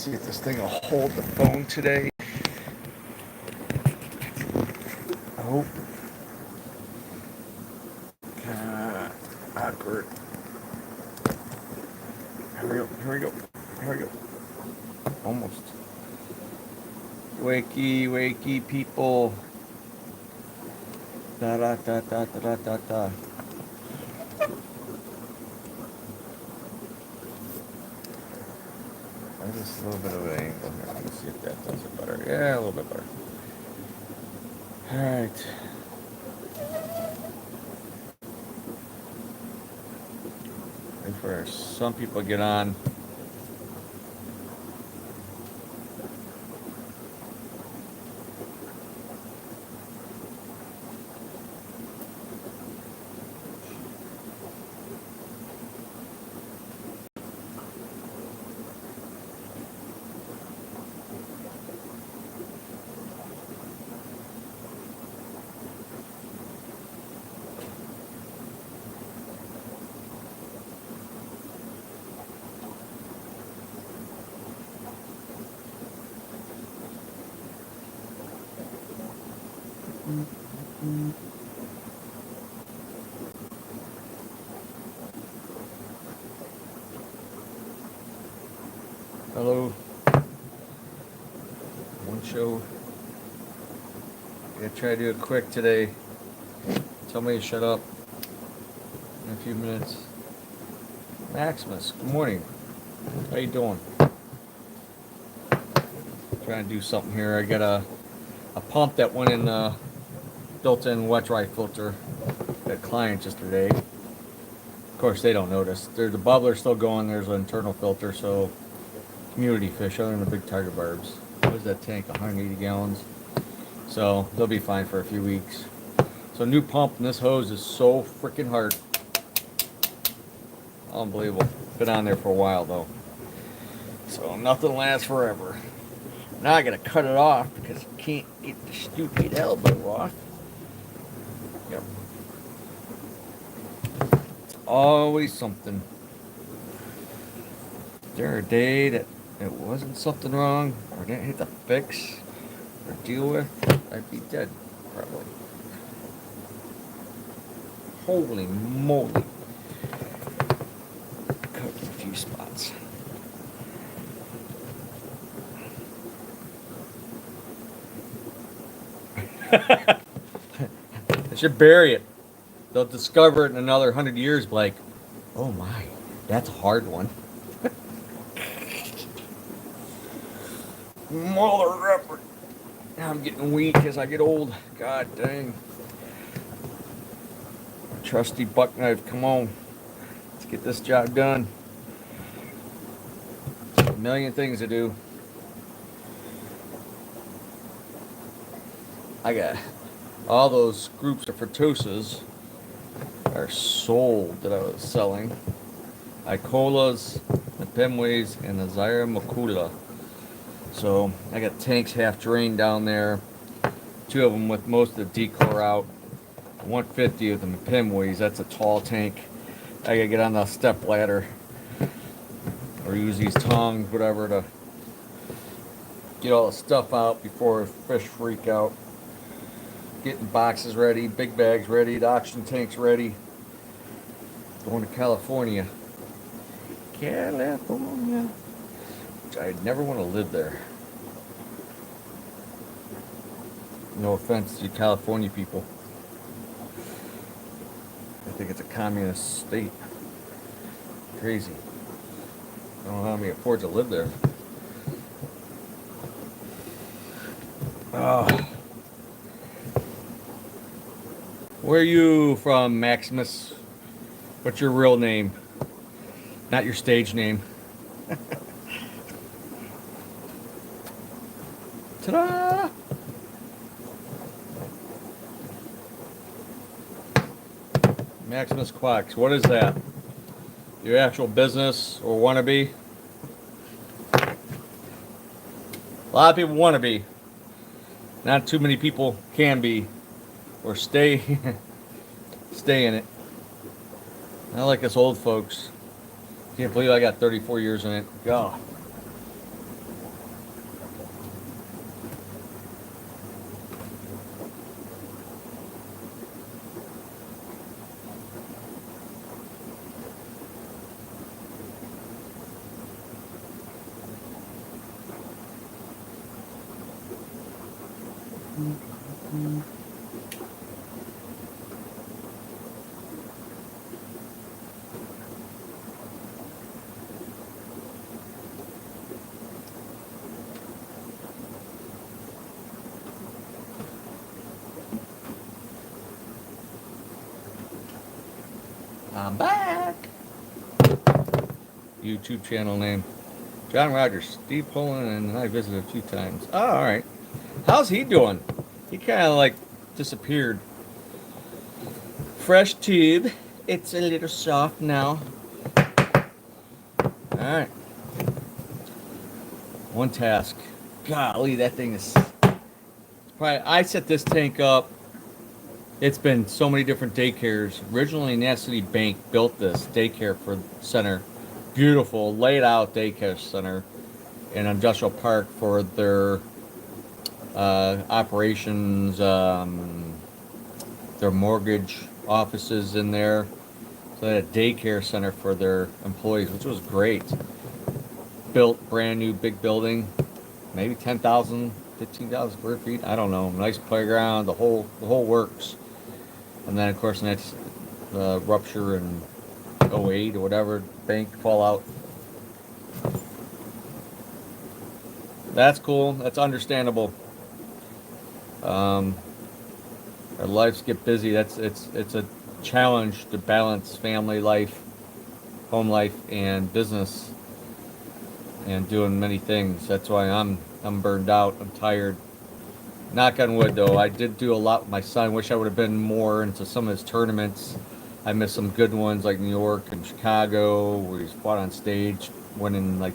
see if this thing will hold the phone today. Oh. Awkward. Here we go. Here we go. Here we go. Almost. Wakey, wakey, people. Da da da da da da da da. Just a little bit of an angle here. Let's see if that does it better. Yeah, a little bit better. All right. Wait for some people to get on. Hello. One show. I'm gonna try to do it quick today. Tell me to shut up in a few minutes. Maximus, good morning. How you doing? Trying to do something here. I got a pump that went in built-in wet dry filter. Got a client yesterday. Of course, they don't notice. There's the bubbler still going. There's an internal filter, so community fish other than the big tiger barbs. What is that tank? 180 gallons. So they'll be fine for a few weeks. So new pump, and this hose is so freaking hard. Unbelievable. Been on there for a while though. So nothing lasts forever. Now I gotta cut it off because I can't get the stupid elbow off. Yep. It's always something. Is there a day that it wasn't something wrong or didn't hit to fix or deal with? I'd be dead, probably. Holy moly. Cut in a few spots. I should bury it. They'll discover it in another 100 years, like, oh my, that's a hard one. Mother effer. I'm getting weak as I get old. God dang. Trusty buck knife, come on. Let's get this job done. A million things to do. I got all those groups of Fertusas are sold that I was selling. Icolas, the Pemways, and the Zyra Macula. So I got tanks half drained down there. 2 of them with most of the decor out. 150 of them Pemways. That's a tall tank. I gotta get on the step ladder or use these tongs, whatever, to get all the stuff out before fish freak out. Getting boxes ready, big bags ready, the oxygen tanks ready. Going to California. California. Which I'd never want to live there. No offense to California people. I think it's a communist state. Crazy. I don't know how many afford to live there. Oh. Where are you from, Maximus? What's your real name? Not your stage name. Ta-da! Maximus Quacks. What is that? Your actual business or wannabe? A lot of people want to be. Not too many people can be or stay in it. I like us old folks. Can't believe I got 34 years in it. God. I'm back. YouTube channel name. John Rogers, Steve Poland, and I visited a few times. Oh, all right. How's he doing? He kind of like disappeared. Fresh tube. It's a little soft now. All right. One task. Golly, that thing is. Probably, I set this tank up. It's been so many different daycares. Originally, National City Bank built this daycare for center. Beautiful, laid out daycare center in Industrial Park for their operations, their mortgage offices in there. So they had a daycare center for their employees, which was great. Built brand new big building, maybe 10,000, 15,000 square feet. I don't know. Nice playground, the whole works. And then of course next rupture in 08 or whatever, bank fallout. That's cool. That's understandable. Our lives get busy. It's a challenge to balance family life, home life, and business, and doing many things. That's why I'm burned out. I'm tired. Knock on wood, though. I did do a lot with my son. Wish I would have been more into some of his tournaments. I missed some good ones like New York and Chicago, where he's fought on stage, winning like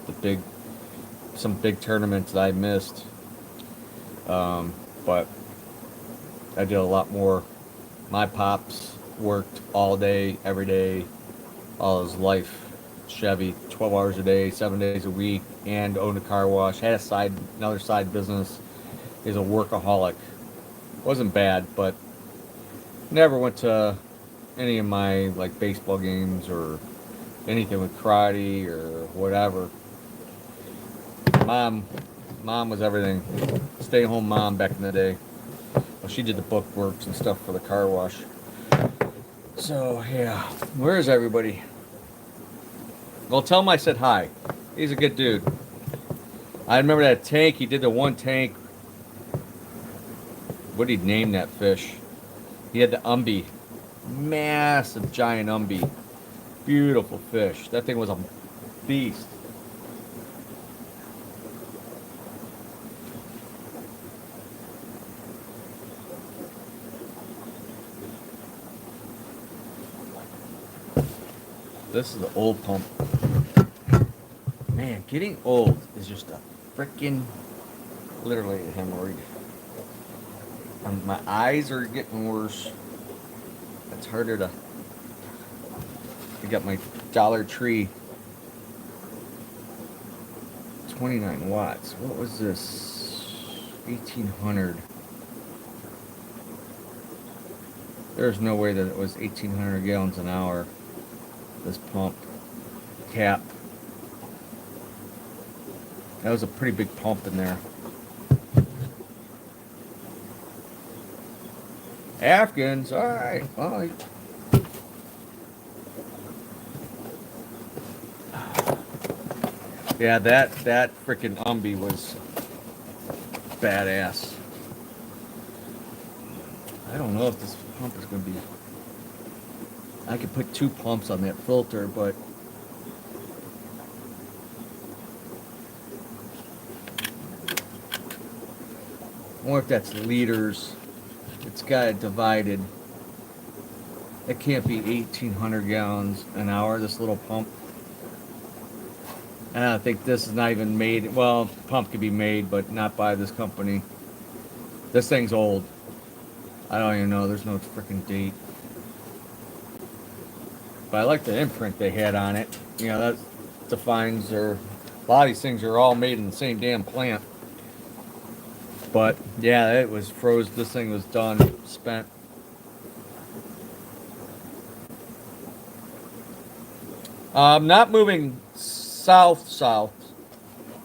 some big tournaments that I missed. But I did a lot more. My pops worked all day, every day, all his life. Chevy, 12 hours a day, 7 days a week, and owned a car wash. Had another side business. He's a workaholic. Wasn't bad, but never went to any of my like baseball games or anything with karate or whatever. Mom was everything. Stay-home mom back in the day. Well, she did the book works and stuff for the car wash. So yeah, where is everybody? Well, tell him I said hi. He's a good dude. I remember that tank. He did the one tank. What did he name that fish? He had the umbi. Massive giant umbi. Beautiful fish. That thing was a beast. This is the old pump. Man, getting old is just a freaking, literally a hemorrhoid. My eyes are getting worse. It's harder to. I got my Dollar Tree 29 watts. What was this? 1800. There's no way that it was 1800 gallons an hour. This pump cap. That was a pretty big pump in there. Afghans, all right. Well, yeah, that freaking umbi was badass. I don't know if this pump is going to be. I could put 2 pumps on that filter, but I wonder if that's liters. It's got it divided. It can't be 1,800 gallons an hour, this little pump. And I think this is not even made. Well, pump could be made, but not by this company. This thing's old. I don't even know. There's no freaking date. But I like the imprint they had on it. You know, that defines their. A lot of these things are all made in the same damn plant. But yeah, it was froze. This thing was done, spent. I'm not moving south.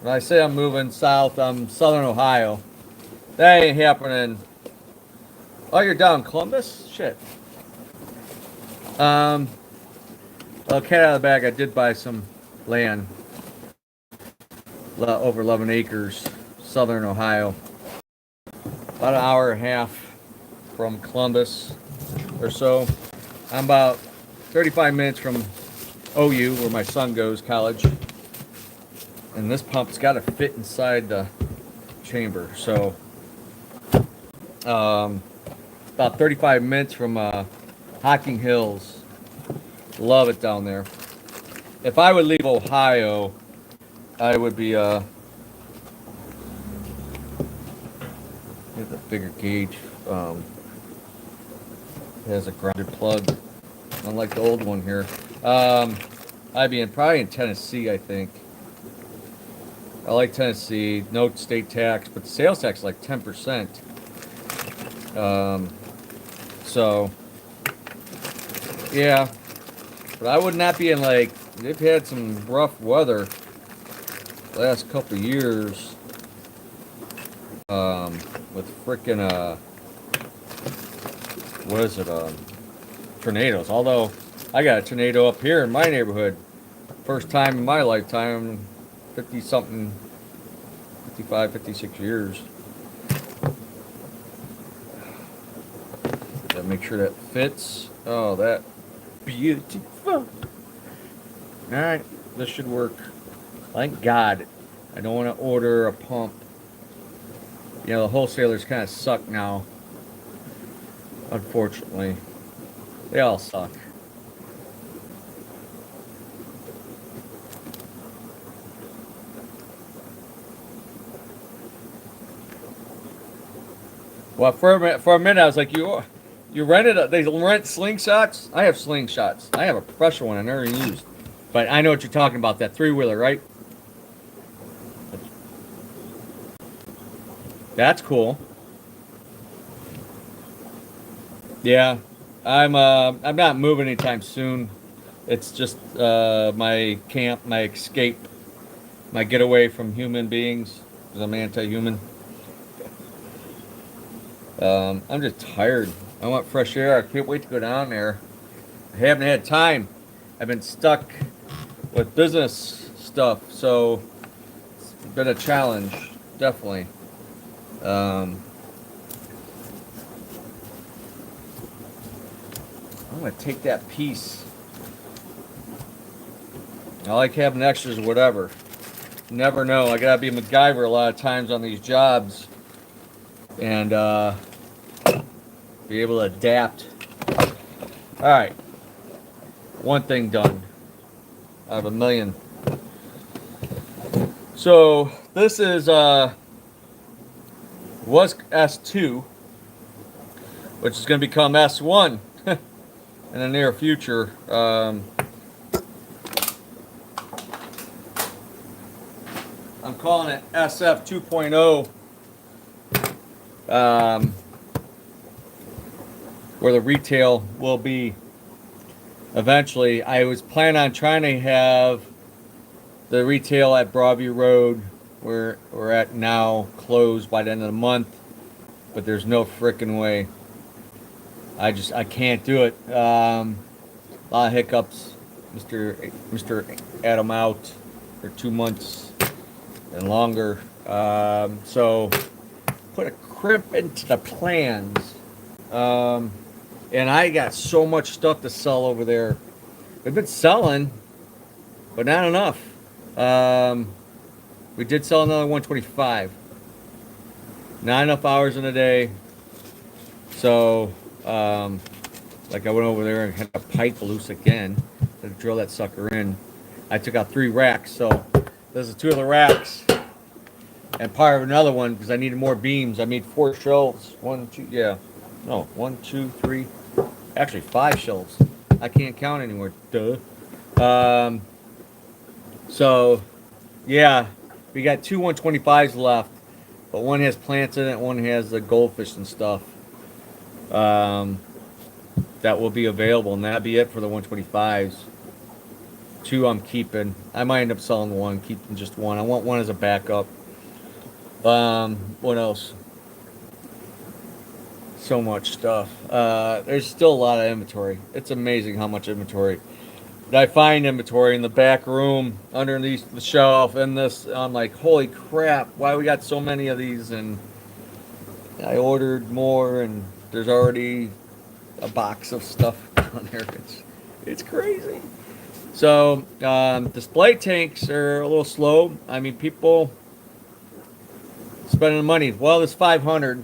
When I say I'm moving south, I'm southern Ohio. That ain't happening Oh, you're down Columbus? Shit. Well, cat out of the bag. I did buy some land, over 11 acres, southern Ohio. About an hour and a half from Columbus or so. I'm about 35 minutes from OU, where my son goes, college. And this pump's got to fit inside the chamber. So, about 35 minutes from Hocking Hills. Love it down there. If I would leave Ohio, I would be get the bigger gauge. It has a grounded plug, unlike the old one here. I'd be probably in Tennessee, I think. I like Tennessee, no state tax, but the sales tax is like 10%. So, yeah, but I would not be in like, they've had some rough weather the last couple of years, with frickin', what is it, tornadoes. Although, I got a tornado up here in my neighborhood. First time in my lifetime, 50-something, 55, 56 years. Gotta make sure that fits. Oh, that beautiful. Alright, this should work. Thank God. I don't want to order a pump. You know, the wholesalers kind of suck now. Unfortunately. They all suck. Well, for a minute, I was like, you rented they rent slingshots? I have slingshots. I have a pressure one I never used. But I know what you're talking about, that three-wheeler, right? That's cool. Yeah. I'm not moving anytime soon. It's just my camp, my escape, my getaway from human beings, because I'm anti-human. I'm just tired. I want fresh air. I can't wait to go down there. I haven't had time. I've been stuck with business stuff, so it's been a challenge, definitely. I'm gonna take that piece. I like having extras or whatever. Never know. I gotta be MacGyver a lot of times on these jobs, and be able to adapt. All right, one thing done out of a million. So this is was S2, which is going to become S1 in the near future. I'm calling it SF 2.0. Where the retail will be eventually. I was planning on trying to have the retail at Broadview Road, where we're at now, closed by the end of the month, but there's no frickin' way. I can't do it. A lot of hiccups. Mr. Adam out for 2 months and longer. So put a crimp into the plans. And I got so much stuff to sell over there. We've been selling, but not enough. We did sell another 125. Not enough hours in a day. So, like I went over there and had a pipe loose again to drill that sucker in. I took out 3 racks, so those are 2 of the racks. And part of another one, because I needed more beams. I made 4 shelves. 1, 2, yeah. No, 1, 2, 3. Actually, 5 shelves. I can't count anymore. Duh. So, yeah, we got 2 125s left, but one has plants in it, one has the goldfish and stuff. That will be available, and that'll be it for the 125s. 2 I'm keeping. I might end up selling 1, keeping just 1. I want 1 as a backup. What else? So much stuff. There's still a lot of inventory. It's amazing how much inventory. I find inventory in the back room underneath the shelf and this. I'm like, holy crap! Why we got so many of these? And I ordered more, and there's already a box of stuff on there. It's crazy. So display tanks are a little slow. I mean, people spending the money. Well, it's 500,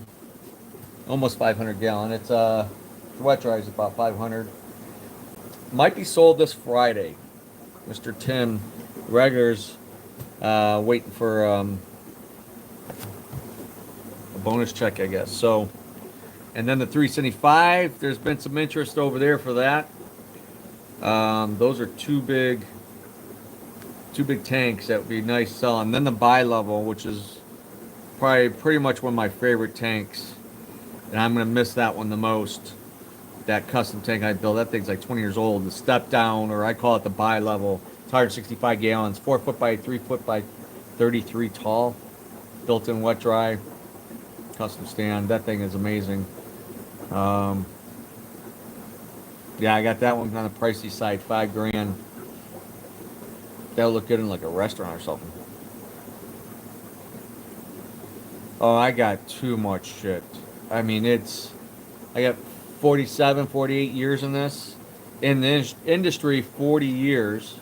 almost 500 gallon. It's wet dry is about 500. Might be sold this Friday. Mr. Tim Reggers waiting for a bonus check, I guess. So, and then the 375. There's been some interest over there for that. Those are two big tanks that would be nice selling. Then the bi-level, which is probably pretty much one of my favorite tanks, and I'm gonna miss that one the most. That custom tank I built, that thing's like 20 years old. The step down, or I call it the bi-level. It's 165 gallons, 4 foot by 3 foot by 33 tall, built-in wet dry, custom stand. That thing is amazing. Yeah, I got that one on the pricey side, $5,000. That'll look good in like a restaurant or something. Oh, I got too much shit. I mean, I got 47, 48 years in this. In the industry, 40 years.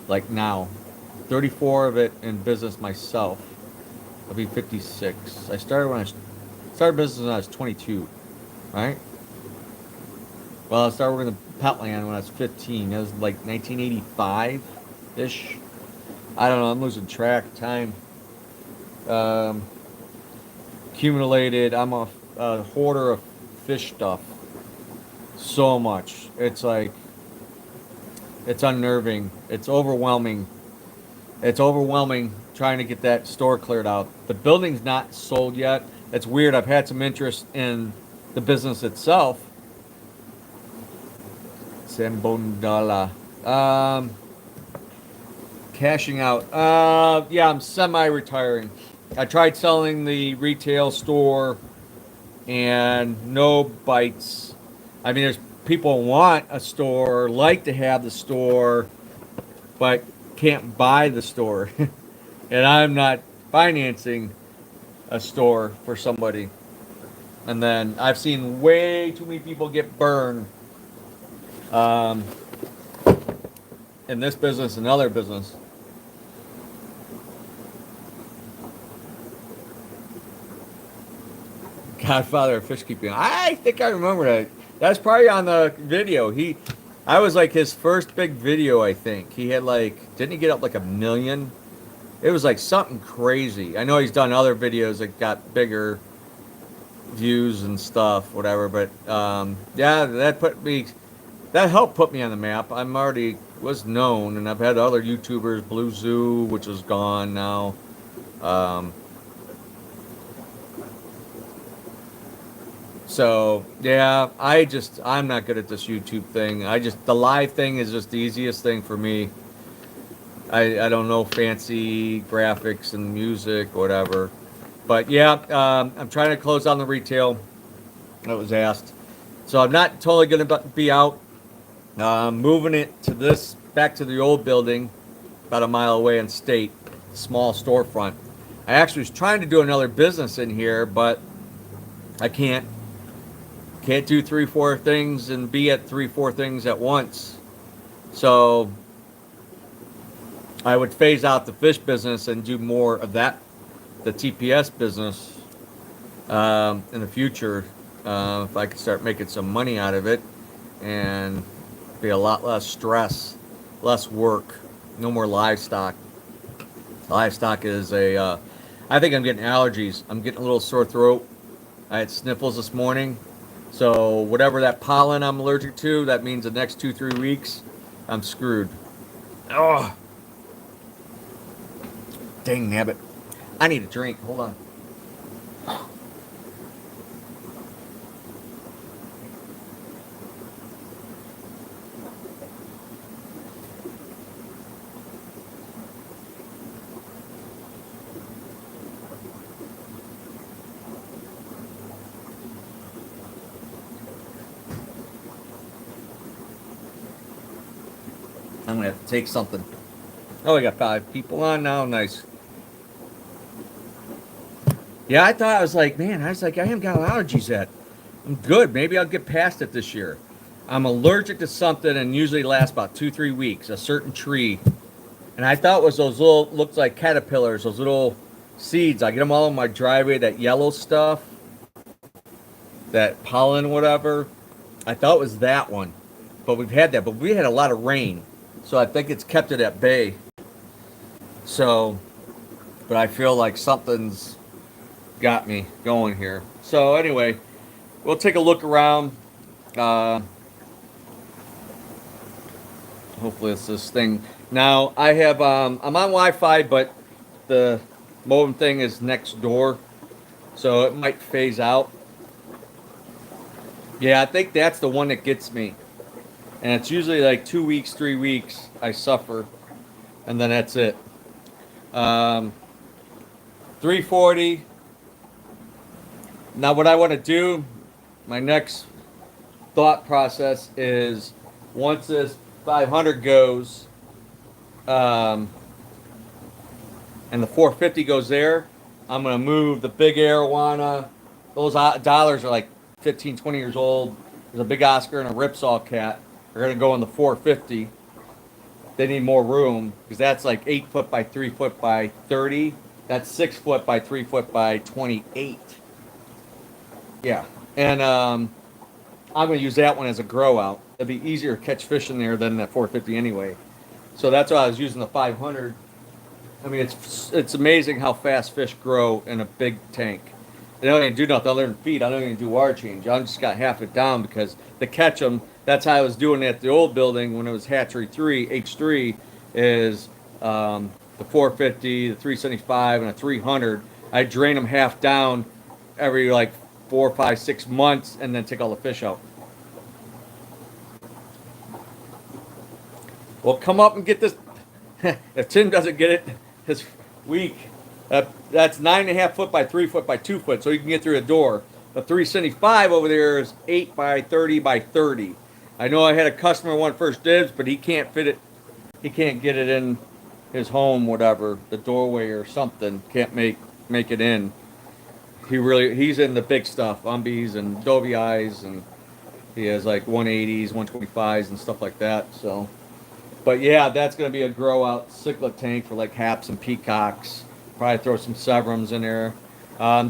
Like now. 34 of it in business myself. I'll be 56. I started business when I was 22, right? Well, I started working in Petland when I was 15. It was like 1985-ish. I don't know. I'm losing track of time. Accumulated. I'm a hoarder of fish stuff. So much. It's like, it's unnerving. It's overwhelming. It's overwhelming trying to get that store cleared out. The building's not sold yet. It's weird. I've had some interest in the business itself. Sambondala. Cashing out. Yeah, I'm semi-retiring. I tried selling the retail store and no bites. I mean, there's people want a store, like to have the store, but can't buy the store. And I'm not financing a store for somebody. And then I've seen way too many people get burned in this business and other business. Godfather of fish keeping. I think I remember that. That's probably on the video. I was like his first big video. I think he had like, didn't he get up like 1 million? It was like something crazy. I know he's done other videos that got bigger views and stuff, whatever. But yeah, that helped put me on the map. I'm already was known, and I've had other YouTubers, Blue Zoo, which is gone now. So yeah, I'm not good at this YouTube thing. The live thing is just the easiest thing for me. I don't know fancy graphics and music, whatever. But yeah, I'm trying to close on the retail. That was asked. So I'm not totally going to be out. Moving it back to the old building, about a mile away in State, small storefront. I actually was trying to do another business in here, but I can't do 3, 4 things and be at 3, 4 things at once. So I would phase out the fish business and do more of that, the TPS business, in the future, if I could start making some money out of it and be a lot less stress, less work, no more livestock. Livestock is I think I'm getting allergies. I'm getting a little sore throat. I had sniffles this morning. So whatever that pollen I'm allergic to, that means the next 2, 3 weeks, I'm screwed. Oh, dang nabbit. I need a drink. Hold on. I'm gonna have to take something. Oh, we got 5 people on now. Nice. Yeah, I thought I was like, man, I haven't got allergies yet. I'm good. Maybe I'll get past it this year. I'm allergic to something and usually lasts about 2-3 weeks. A certain tree, and I thought it was those little, looks like caterpillars, those little seeds. I get them all in my driveway. That yellow stuff, that pollen, whatever. I thought it was that one, but we've had that. But we had a lot of rain, so I think it's kept it at bay. So, but I feel like something's got me going here. So anyway, we'll take a look around. Uh, hopefully it's this thing. Now I have I'm on Wi-Fi, but the modem thing is next door, so it might phase out. Yeah, I think that's the one that gets me, and it's usually like 2 weeks, 3 weeks. I suffer, and then that's it. Um, 340. Now, what I want to do, my next thought process is once this 500 goes, and the 450 goes there, I'm going to move the big arowana. Those dollars are like 15, 20 years old. There's a big Oscar and a Ripsaw cat. They're going to go in the 450. They need more room because that's like 8 foot by 3 foot by 30. That's 6 foot by 3 foot by 28. Yeah. And I'm going to use that one as a grow out. It'd be easier to catch fish in there than that 450 anyway. So that's why I was using the 500. I mean, it's amazing how fast fish grow in a big tank. They don't even do nothing other than feed. I don't even do water change. I just got half it down because to catch them, that's how I was doing it at the old building when it was Hatchery 3, H3, is the 450, the 375, and a 300. I drain them half down every like 4, 5, 6 months and then take all the fish out. Well, come up and get this. If Tim doesn't get it this week, that's 9.5 foot by 3 foot by 2 foot, so you can get through a door. The 375 over there is 8 by 30 by 30. I know I had a customer want first dibs, but he can't fit it. He can't get it in his home, whatever, the doorway or something. Can't make it in. He's in the big stuff, umbies and dovey eyes, and he has like 180s, 125s, and stuff like that. So. But yeah, that's going to be a grow out cichlid tank for like haps and peacocks. Probably throw some severums in there.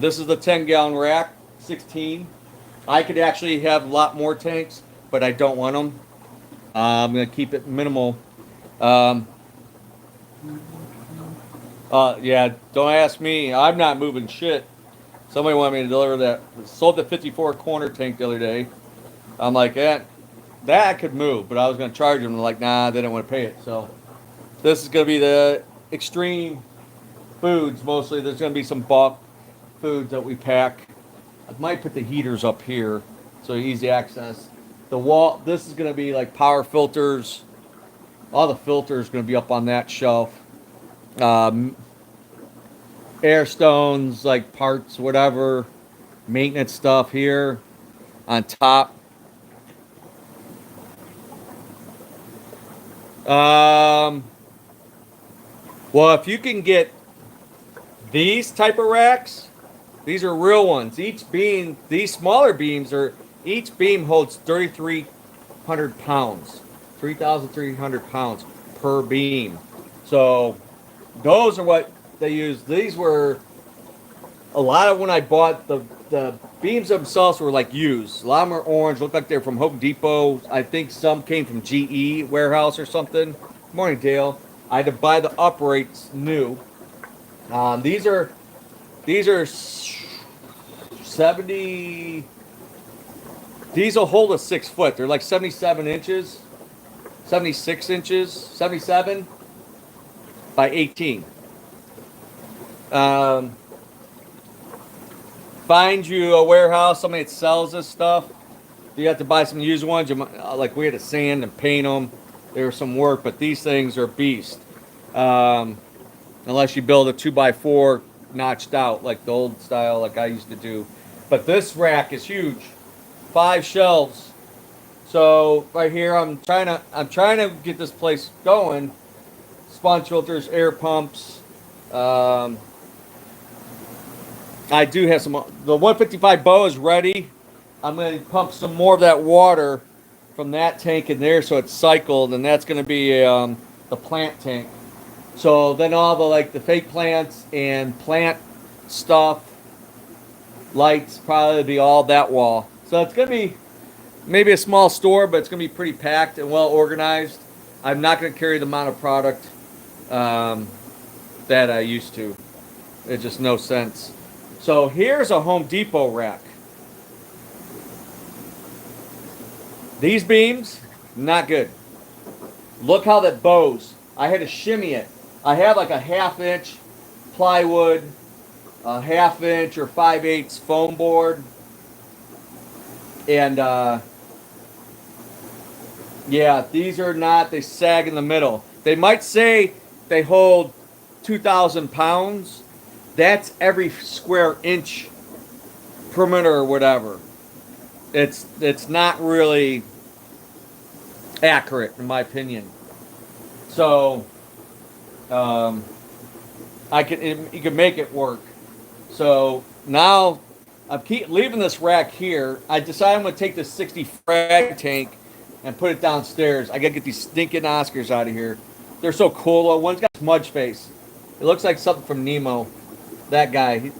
This is the 10-gallon rack, 16. I could actually have a lot more tanks, but I don't want them. I'm going to keep it minimal. Yeah, don't ask me. I'm not moving shit. Somebody wanted me to deliver that. Sold the 54 corner tank the other day. I'm like, that I could move, but I was going to charge them. They're like, nah, they didn't want to pay it. So this is going to be the extreme foods mostly. There's going to be some bulk foods that we pack. I might put the heaters up here so easy access. The wall, this is going to be like power filters. All the filters going to be up on that shelf. Air stones, like parts, whatever. Maintenance stuff here on top. Well, if you can get these type of racks, these are real ones. Each beam, these smaller beams each beam holds 3,300 pounds, 3,300 pounds per beam. So those are what they use. These were a lot of when I bought the beams themselves were like used. A lot of them are orange, look like they're from Home Depot. I think some came from GE warehouse or something. Morning, Dale. I had to buy the uprights new. These are 70. These will hold a 6 foot. They're like 77 inches, 76 inches, 77 by 18. Find you a warehouse, somebody that sells this stuff. You have to buy some used ones. Like we had to sand and paint them. There was some work, but these things are beast. Unless you build a 2x4 notched out like the old style, like I used to do. But this rack is huge. 5 shelves. So right here, I'm trying to get this place going. Sponge filters, air pumps. Um, I do have some. The 155 bow is ready. I'm going to pump some more of that water from that tank in there, so it's cycled, and that's going to be the plant tank. So then all the like the fake plants and plant stuff, lights, probably be all that wall. So it's going to be maybe a small store, but it's going to be pretty packed and well organized. I'm not going to carry the amount of product um, that I used to. It's just no sense. So here's a Home Depot rack. These beams, not good. Look how that bows. I had to shimmy it. I had like a 1/2 inch plywood, a 1/2 inch or 5/8 foam board, and yeah, these are not, they sag in the middle. They might say they hold 2,000 pounds. That's every square inch perimeter or whatever. It's not really accurate in my opinion. So you can make it work. So now I'm keep leaving this rack here. I decided I'm going to take this 60 frag tank and put it downstairs. I got to get these stinking Oscars out of here. They're so cool. One's got smudge face. It looks like something from Nemo. That guy.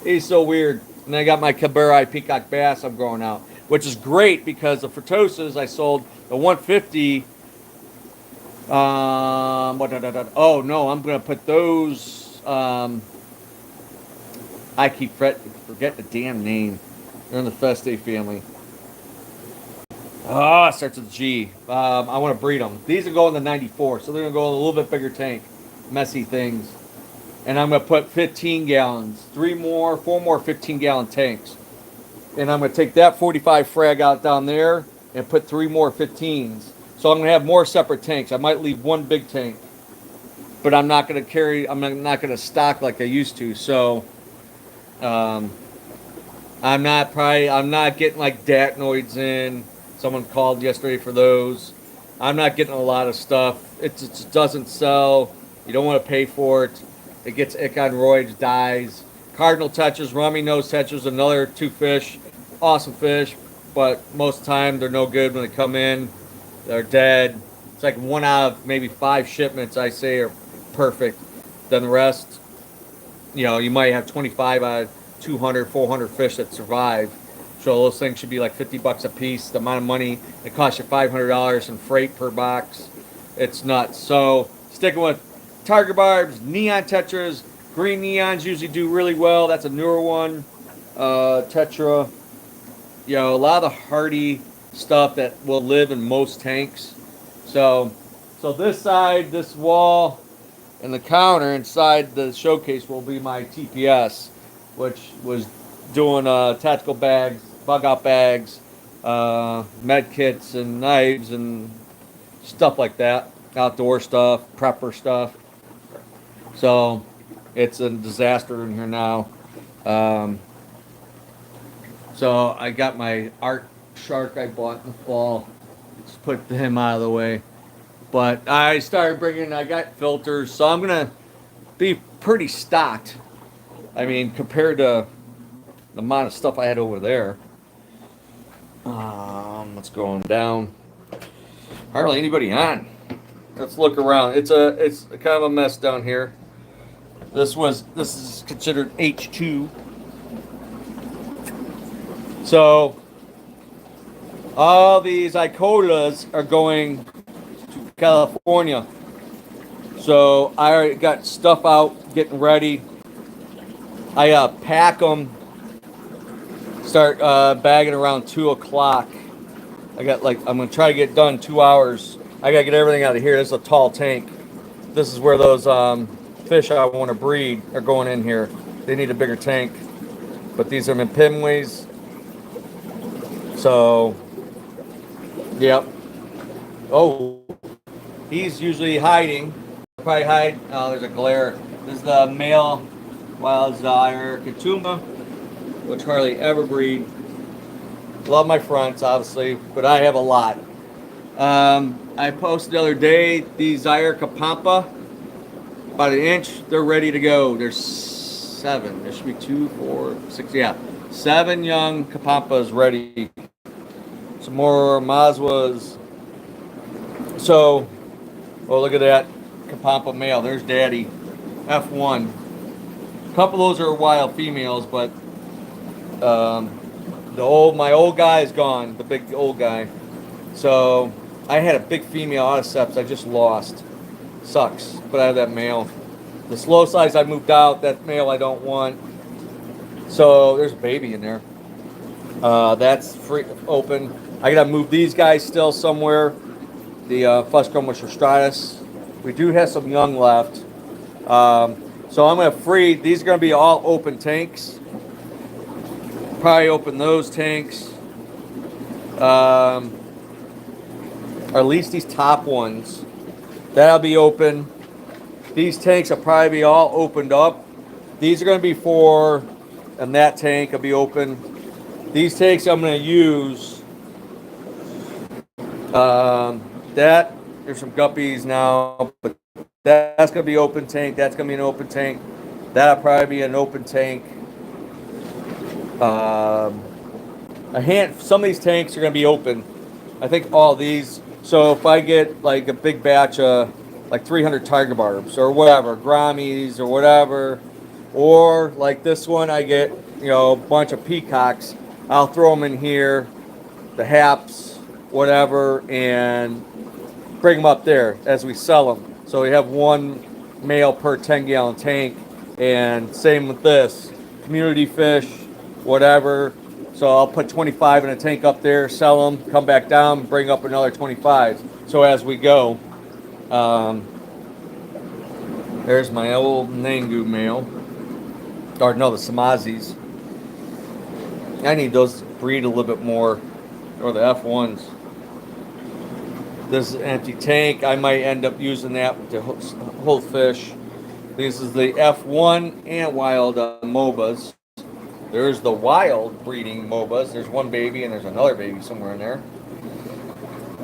He's so weird. And I got my Cabera Peacock Bass I'm growing out, which is great because the Furtosas I sold the 150. Oh no, I'm gonna put those. I keep forget the damn name. They're in the Feste family. Oh, it starts with G. I want to breed them. These are going to 94, so they're gonna go in a little bit bigger tank. Messy things. And I'm gonna put 15 gallons, 4 more 15-gallon tanks. And I'm gonna take that 45 frag out down there and put 3 more 15s. So I'm gonna have more separate tanks. I might leave one big tank, but I'm not gonna stock like I used to. So I'm not getting like Datnoids in. Someone called yesterday for those. I'm not getting a lot of stuff. It just doesn't sell. You don't want to pay for it. It gets ick on roids, dies. Cardinal tetras, rummy nose tetras, another 2 fish. Awesome fish, but most of the time they're no good when they come in. They're dead. It's like 1 out of maybe 5 shipments I say are perfect. Then the rest, you might have 25 out of 200, 400 fish that survive. So those things should be like $50 a piece. The amount of money it costs you $500 in freight per box. It's nuts. So sticking with Tiger Barbs, neon tetras, green neons usually do really well. That's a newer one. Tetra. A lot of the hardy stuff that will live in most tanks. So this side, this wall, and the counter inside the showcase will be my TPS, which was doing tactical bags, bug out bags, med kits, and knives and stuff like that. Outdoor stuff, prepper stuff. So it's a disaster in here now. So I got my art shark I bought in the fall. Just put him out of the way. But I got filters, so I'm going to be pretty stocked. I mean, compared to the amount of stuff I had over there. What's going down? Hardly anybody on. Let's look around. It's kind of a mess down here. This is considered H2. So all these Icolas are going to California. So I already got stuff out, getting ready. I pack them. Start bagging around 2 o'clock. I'm gonna try to get done 2 hours. I gotta get everything out of here. This is a tall tank. This is where those fish I want to breed are going in here. They need a bigger tank. But these are Mpimwes. So, yep. Oh, he's usually hiding. Probably hide. Oh, there's a glare. This is the male wild Zyre Katoomba, which hardly ever breed. Love my fronts, obviously, but I have a lot. I posted the other day these Zaire Kapampa, about an inch. They're ready to go. There's 7. There should be 2, 4, 6. Yeah, 7 young Kapampas ready. Some more Mazwas. So, oh, look at that Kapampa male. There's Daddy, F1. A couple of those are wild females, but my old guy is gone. The big old guy. So I had a big female out of Seps. I just lost. Sucks. But I have that male. The slow size I moved out. That male I don't want. So there's a baby in there. That's free open. I gotta move these guys still somewhere. The Fuschroma Stratus. We do have some young left. So I'm gonna free. These are gonna be all open tanks. Probably open those tanks. Or at least these top ones. That'll be open. These tanks will probably be all opened up. These are gonna be for, and that tank will be open. These tanks I'm gonna use. That, there's some guppies now, but that's gonna be open tank. That's gonna be an open tank. That'll probably be an open tank. Some of these tanks are gonna be open. I think all these. So if I get like a big batch of like 300 tiger barbs or whatever, Grammies or whatever, or like this one, I get a bunch of peacocks. I'll throw them in here, the haps, whatever, and bring them up there as we sell them. So we have one male per 10-gallon tank, and same with this community fish, whatever. So I'll put 25 in a tank up there, sell them, come back down, bring up another 25. So as we go, there's my old Nangu male, or no, the Samazis. I need those to breed a little bit more, or the F1s. This is an empty tank. I might end up using that to hold fish. This is the F1 and wild MOBAs. There's the wild breeding MOBAs. There's one baby and there's another baby somewhere in there.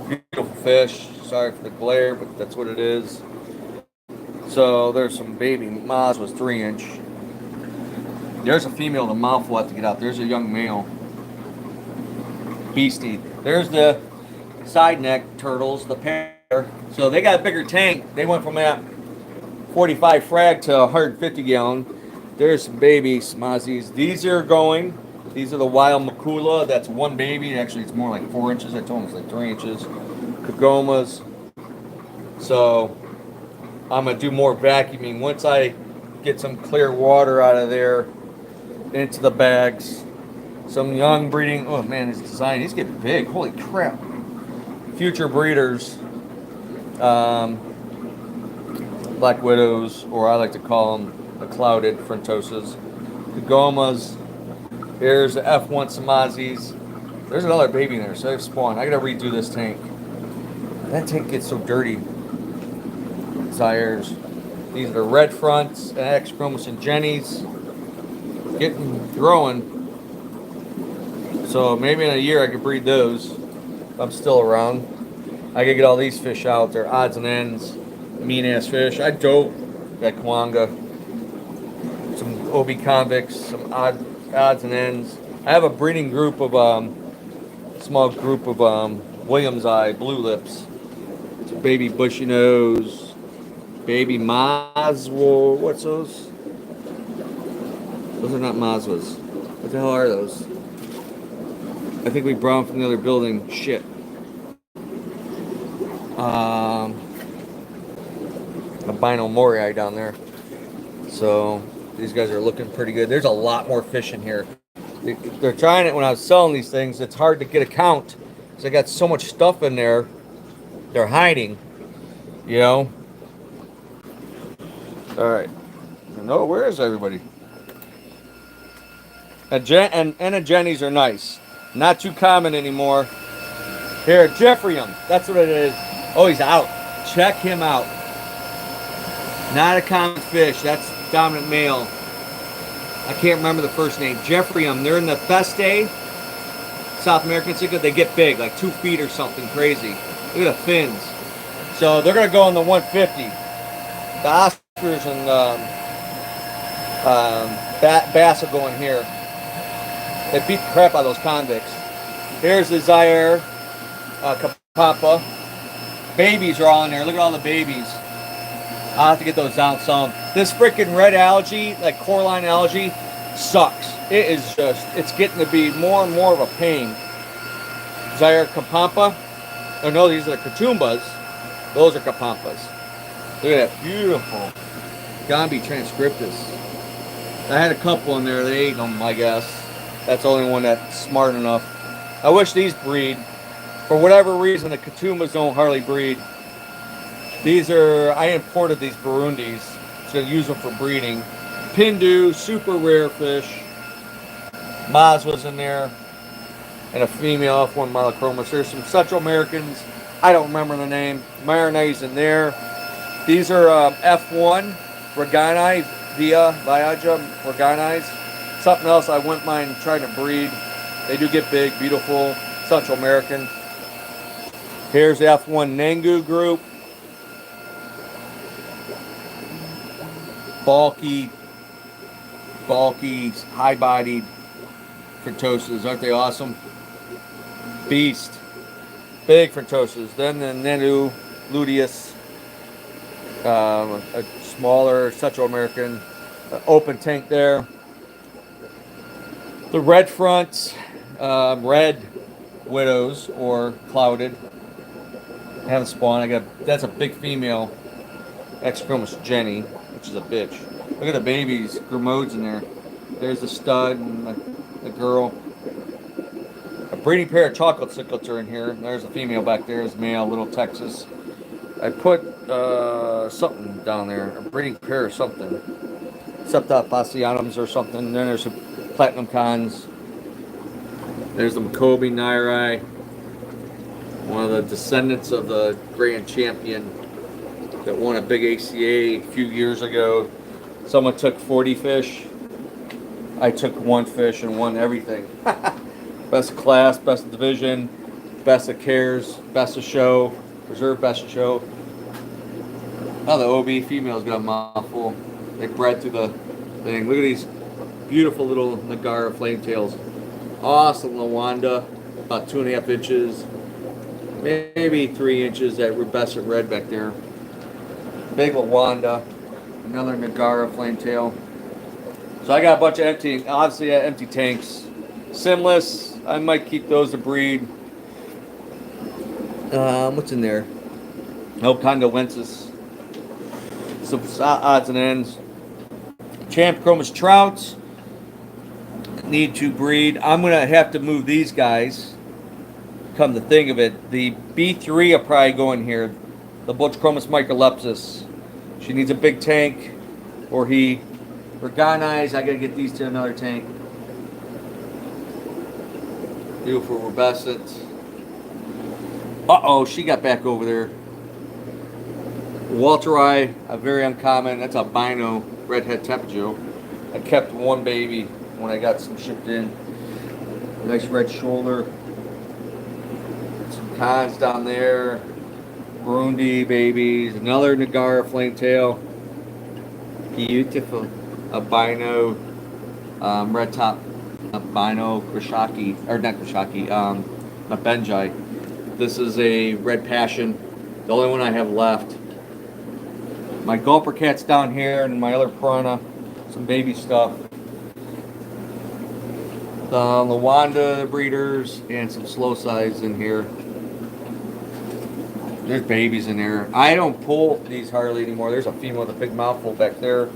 Beautiful fish. Sorry for the glare, but that's what it is. So there's some baby. Maz was 3-inch. There's a female. The mouth will have to get out. There's a young male. Beastie. There's the side neck turtles, the pair. So they got a bigger tank. They went from that 45 frag to 150 gallon. There's some baby Smazies. These are going. These are the wild Makula. That's one baby. Actually, it's more like 4 inches. I told him it's like 3 inches. Kagomas. So I'm going to do more vacuuming. Once I get some clear water out of there into the bags. Some young breeding. Oh, man, his design. He's getting big. Holy crap. Future breeders. Black Widows, or I like to call them the clouded Frontosas. Kagomas. Here's the F1 Samazis. There's another baby in there, so they've spawned. I gotta redo this tank. That tank gets so dirty. Zaires. These are the red fronts, X Chromosin Jennies. Growing. So maybe in a year I could breed those. If I'm still around. I gotta get all these fish out. They're odds and ends. Mean ass fish. I dope that Kwanga. Some OB convicts, some odds and ends. I have a breeding group of small group of Williams Eye blue lips. It's baby bushy nose, baby Maswa. What's those? Those are not Maswas. What the hell are those? I think we brought them from the other building. Shit. Albino Morii down there. So these guys are looking pretty good. There's a lot more fish in here. They're trying it when I was selling these things. It's hard to get a count because they got so much stuff in there. They're hiding, All right. No, where is everybody? And Jennies are nice. Not too common anymore. Here, Jeffreyum. That's what it is. Oh, he's out. Check him out. Not a common fish. That's dominant male. I can't remember the first name. Jeffreyum. They're in the Feste. South American cichlid, they get big, like 2 feet or something crazy. Look at the fins. So they're gonna go in the 150. The Oscars and bass will go in here. They beat the crap out of those convicts. Here's the Zaire Kapampa. Babies are all in there. Look at all the babies. I'll have to get those down some. This freaking red algae, like coralline algae, sucks. It is just, it's getting to be more and more of a pain. Zaire Kapampa. Oh no, these are the Katumbas. Those are Kapampas. Look at that, beautiful. Gombe transcriptus. I had a couple in there, they ate them, I guess. That's the only one that's smart enough. I wish these breed. For whatever reason, the Katumbas don't hardly breed. These are, I imported these Burundis, so I use them for breeding. Pindu, super rare fish. Maz was in there. And a female F1 Mylochromis. There's some Central Americans. I don't remember the name. Marinades in there. These are F1 Regani via Viaja Reganis. Something else I wouldn't mind trying to breed. They do get big, beautiful, Central American. Here's the F1 Nengu group. Bulky, high-bodied Fritoses. Aren't they awesome? Beast. Big Fritoses. Then the Nenu luteus. A smaller Central American. Open tank there. The red fronts. Red widows or clouded. I haven't spawned. That's a big female Exchromis Jenny, which is a bitch. Look at the babies, Grimaud's in there. There's the stud and the girl. A breeding pair of chocolate cichlids are in here. There's a female back there, is male, Little Texas. I put something down there, a breeding pair of something. Septa Phasianums or something. Then there's some platinum cons. There's the Makobe Nairi, one of the descendants of the grand champion that won a big ACA a few years ago. Someone took 40 fish. I took 1 fish and won everything. Best class, best division, best of cares, best of show, reserve best of show. Now the OB female's got a mouthful. They bred through the thing. Look at these beautiful little Nagara flametails. Awesome Lawanda, about 2.5 inches, maybe 3 inches. That rubescent red back there. Big Lawanda, another Nagara flametail. So I got a bunch of empty tanks. Simless, I might keep those to breed. What's in there? No Congolensis. Some odds and ends. Champ Chromis Trouts need to breed. I'm going to have to move these guys. Come to think of it, the B3 will probably go in here. The Butchchromis microlepsis. She needs a big tank, or he. Reganis, I got to get these to another tank. Beautiful rubescent. Uh-oh, she got back over there. Walteri, a very uncommon, that's albino redhead Tepijo. I kept 1 baby when I got some shipped in. Nice red shoulder. Some cons down there. Burundi babies. Another Nagara flametail. Beautiful. Albino. Red top. Albino Krishaki. Or not Krishaki. Mabenjai. This is a red passion. The only one I have left. My gulper cat's down here and my other piranha. Some baby stuff. The Lawanda breeders and some slow sides in here. There's babies in there. I don't pull these hardly anymore. There's a female with a big mouthful back there.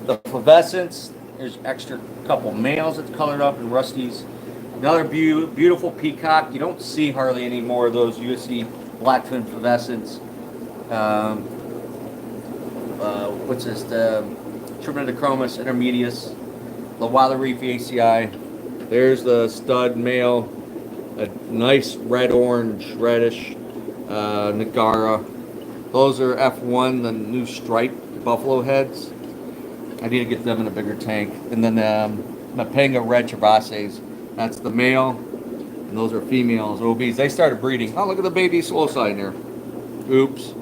The flavescents, there's extra couple males that's colored up and rusties. Another beautiful peacock. You don't see hardly any more of those USC blackfin flavescents. What's this? The Trimenodochromis intermedius. Lawala Reef ACI. There's the stud male. A nice red-orange, reddish Nagara. Those are F1, the new striped buffalo heads. I need to get them in a bigger tank. And then the Mapanga red Travases. That's the male. And those are females, OBs. They started breeding. Oh, look at the baby slow side there. Oops.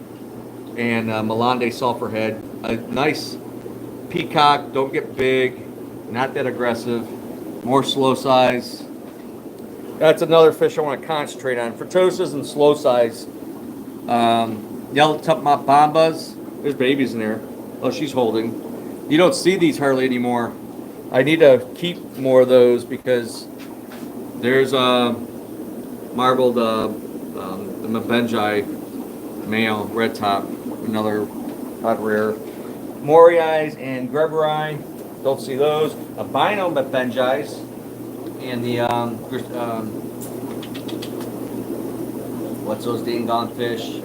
And Melande sulfur head. A nice peacock. Don't get big. Not that aggressive. More slow size. That's another fish I want to concentrate on. Fritosas and slow size. Yellow tupmop bombas. There's babies in there. Oh, she's holding. You don't see these hardly anymore. I need to keep more of those because there's marbled the Mabenji male red top, another odd rare. Moriais and Greberii, don't see those. Albino Mabenjis and the what's those dang gone fish?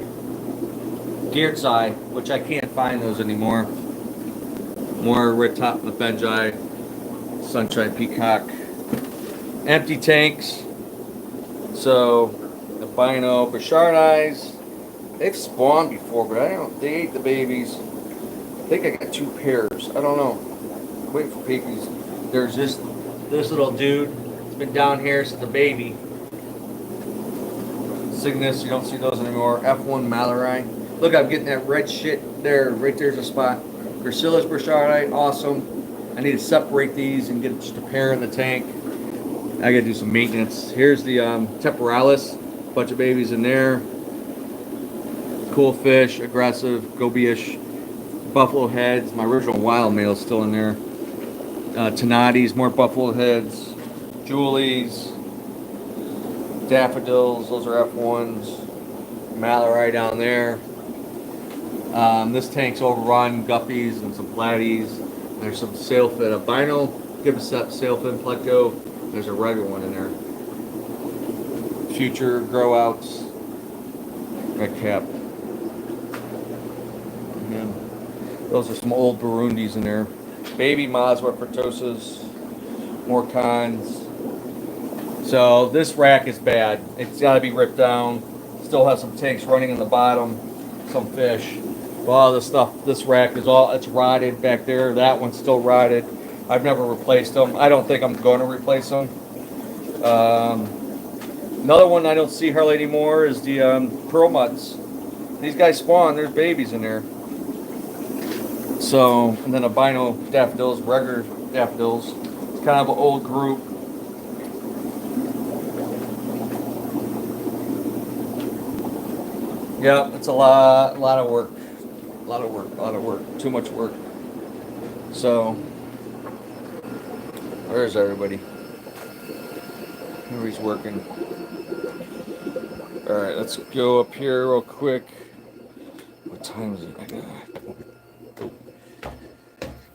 Geertzai, which I can't find those anymore. More red top Mabenji, sunshine peacock. Empty tanks. So albino Bouchardis. They've spawned before, but they ate the babies. I think I got 2 pairs. I don't know. I'm waiting for babies. There's this little dude. It's been down here since the baby. Cygnus, you don't see those anymore. F1 Mallory. Look, I'm getting that red shit there. Right there's a spot. Gracilis Bouchardite, awesome. I need to separate these and get just a pair in the tank. I gotta do some maintenance. Here's the Temporalis. Bunch of babies in there. Cool fish, aggressive, goby-ish. Buffalo heads. My original wild male is still in there. Tenates, more buffalo heads. Julies. Daffodils, those are F1s. Mallory down there. This tank's overrun. Guppies and some platies. There's some sailfin albino, Gibbosep sailfin pleco. There's a regular one in there. Future grow outs. Red cap. And those are some old Burundis in there. Baby Mazwa Fritosas. More cons. So this rack is bad. It's got to be ripped down. Still has some tanks running in the bottom. Some fish. All this stuff, this rack is it's rotted back there. That one's still rotted. I've never replaced them. I don't think I'm going to replace them. Another one I don't see hardly anymore is the pearl mutts. These guys spawn. There's babies in there. So, and then albino daffodils, regular daffodils. It's kind of an old group. Yeah, it's a lot of work. A lot of work. Too much work. So, where's everybody? Everybody's working. Alright, let's go up here real quick. What time is it?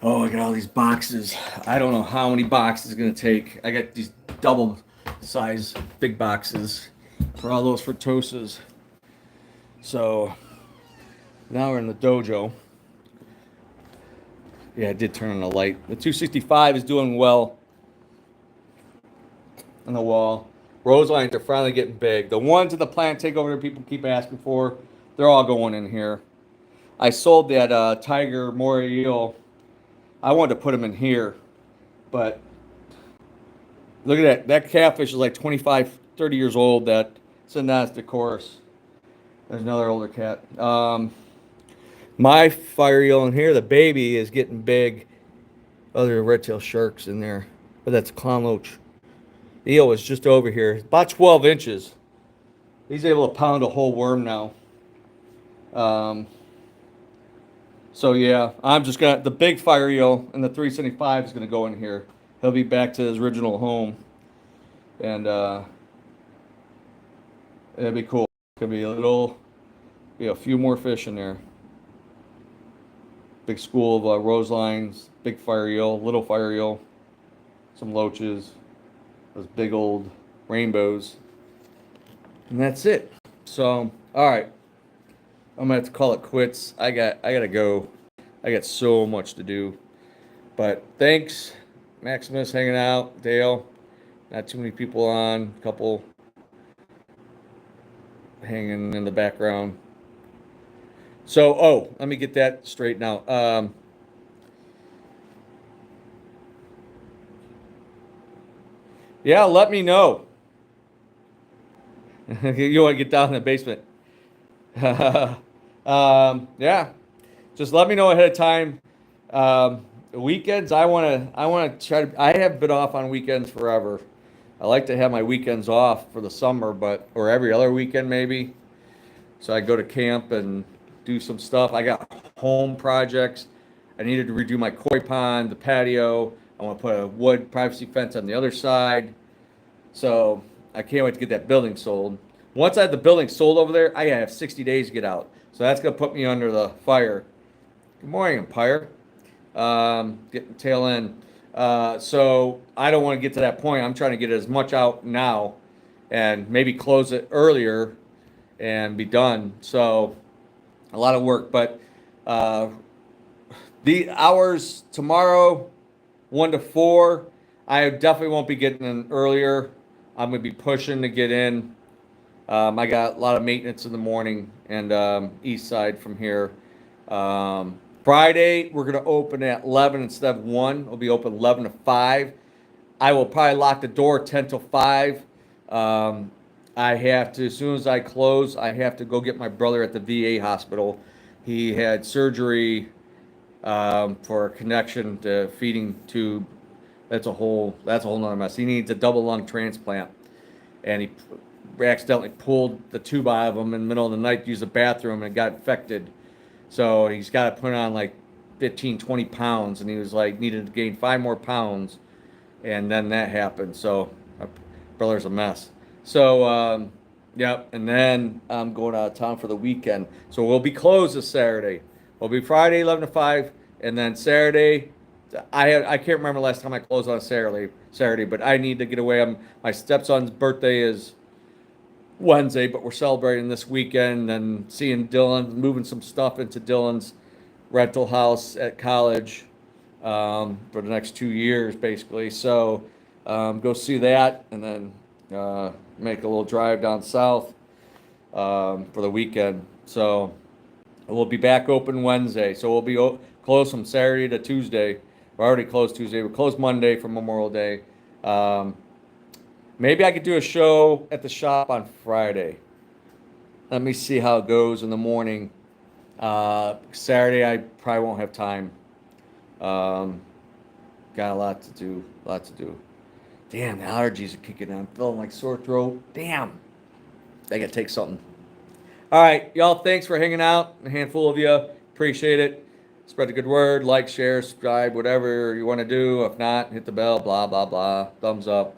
Oh, I got all these boxes. I don't know how many boxes it's going to take. I got these double size big boxes for all those Fritosas. So, now we're in the dojo. Yeah, I did turn on the light. The 265 is doing well on the wall. Rose lines are finally getting big. The ones in the plant takeover that people keep asking for, they're all going in here. I sold that Tiger Moriel. I wanted to put them in here, but look at that. That catfish is like 25, 30 years old. That's a nasty chorus. There's another older cat. My fire eel in here, the baby is getting big. Other red-tailed sharks in there, but that's a clown loach. Eel is just over here, about 12 inches. He's able to pound a whole worm now. So yeah, I'm just gonna, the big fire eel and the 375 is gonna go in here. He'll be back to his original home, and it'll be cool. Could be a few more fish in there. Big school of rose lines, big fire eel, little fire eel, some loaches, those big old rainbows, and that's it. So, all right, I'm gonna have to call it quits. I gotta go. I got so much to do. But thanks, Maximus, hanging out. Dale, not too many people on. A couple hanging in the background. So, let me get that straight now. Yeah, let me know You want to get down in the basement. Yeah. Just let me know ahead of time. Weekends, I want to try to. I have been off on weekends forever. I like to have my weekends off for the summer, or every other weekend maybe. So I go to camp and do some stuff. I got home projects. I needed to redo my koi pond, the patio. I want to put a wood privacy fence on the other side. So I can't wait to get that building sold. Once I have the building sold over there, I have 60 days to get out. So that's going to put me under the fire. Good morning, Empire. Getting tail end. So I don't want to get to that point. I'm trying to get as much out now and maybe close it earlier and be done. So a lot of work, but the hours tomorrow, 1 to 4, I definitely won't be getting in earlier. I'm going to be pushing to get in. I got a lot of maintenance in the morning and east side from here. Friday, we're going to open at 11 instead of 1. It'll be open 11 to 5. I will probably lock the door 10 till 5. I have to, as soon as I close, I have to go get my brother at the VA hospital. He had surgery for a connection to feeding tube. That's a whole nother mess. He needs a double lung transplant, and he accidentally pulled the tube out of him in the middle of the night to use the bathroom, and it got infected. So he's got to put on like 15, 20 pounds, and he was like needed to gain 5 more pounds, and then that happened. So my brother's a mess. So yep, and then I'm going out of town for the weekend. So we'll be closed this Saturday. We'll be Friday 11 to 5, and then Saturday. I can't remember the last time I closed on Saturday, but I need to get away. My stepson's birthday is Wednesday, but we're celebrating this weekend and seeing Dylan, moving some stuff into Dylan's rental house at college for the next 2 years, basically. So go see that, and then make a little drive down south for the weekend. So we'll be back open Wednesday. So we'll be closed from Saturday to Tuesday. We're already closed Tuesday. We're closed Monday for Memorial Day. Maybe I could do a show at the shop on Friday. Let me see how it goes in the morning. Saturday, I probably won't have time. Got a lot to do. Damn, the allergies are kicking in. I'm feeling like sore throat. Damn. I gotta take something. All right, y'all, thanks for hanging out. A handful of you. Appreciate it. Spread the good word. Like, share, subscribe, whatever you want to do. If not, hit the bell, blah, blah, blah. Thumbs up.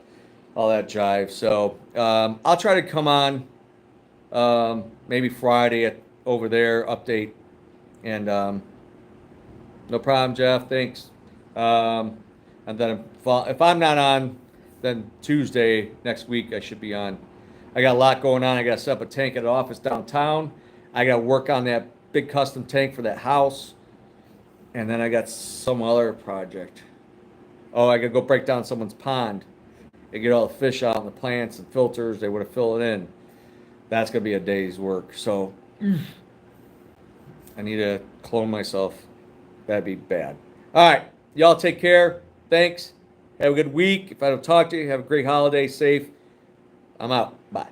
All that jive. So I'll try to come on maybe Friday over there, update. And no problem, Jeff. Thanks. And then if I'm not on, then Tuesday next week I should be on. I got a lot going on. I got to set up a tank at the office downtown. I got to work on that big custom tank for that house. And then I got some other project. Oh, I got to go break down someone's pond. They get all the fish out and the plants and filters. They would have filled it in. That's going to be a day's work. So I need to clone myself. That'd be bad. All right. Y'all take care. Thanks. Have a good week. If I don't talk to you, have a great holiday. Safe. I'm out. Bye.